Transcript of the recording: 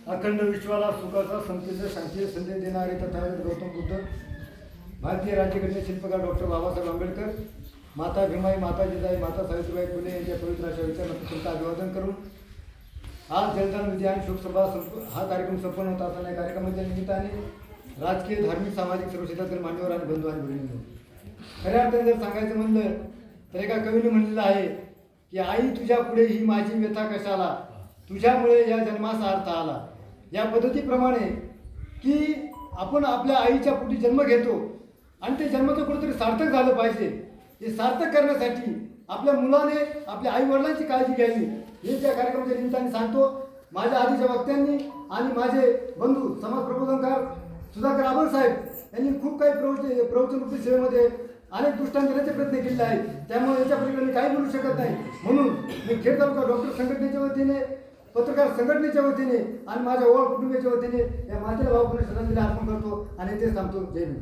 अखंड विश्वाला सुखाचा संपलेला शांती संदेश देणारे तथागत गौतम बुद्ध, भारतीय राज्यघटनेचे शिल्पकार डॉक्टर बाबासाहेब आंबेडकर, माता भीमाई, माता जिजाई, माता सावित्रीबाई फुले यांच्या पवित्र अशा विचारांना अभिवादन करून आज जलदान विद्यान शोकसभा हा कार्यक्रम संपन्न होत असताना या कार्यक्रमाच्या निमित्ताने राजकीय, धार्मिक, सामाजिक सर्व क्षेत्रातील मान्यवर आणि बंधू आणि भगिनी, खऱ्या अर्थाने जर सांगायचं म्हणलं तर एका कवीने म्हणलेलं आहे की आई तुझ्या पुढे ही माझी व्यथा कशाला, तुझ्यामुळे या जन्माचा अर्थ आला. या पद्धतीप्रमाणे की आपण आपल्या आईच्या पोटी जन्म घेतो आणि ते जन्माचं कुठेतरी सार्थक झालं पाहिजे. हे सार्थक करण्यासाठी आपल्या मुलाने आपल्या आई वडिलांची काळजी घ्यावी हे त्या कार्यक्रमाच्या निमित्ताने सांगतो. माझ्या आधीच्या वक्त्यांनी आणि माझे बंधू समाज प्रबोधनकार सुधाकर आबळ साहेब यांनी खूप काही प्रवचनरूपी सेवेमध्ये अनेक दृष्टांत देण्याचे प्रयत्न केले आहेत. त्यामुळे याच्या पलीकडे मी काही बोलू शकत नाही. म्हणून मी खेड तालुका डॉक्टर संघटनेच्या वतीने, पत्रकार संघटनेच्या वतीने आणि माझ्या ओळख कुटुंबियाच्या वतीने या मातेला भावपूर्ण श्रद्धांजली अर्पण करतो आणि तेच सांगतो. जय हिंद.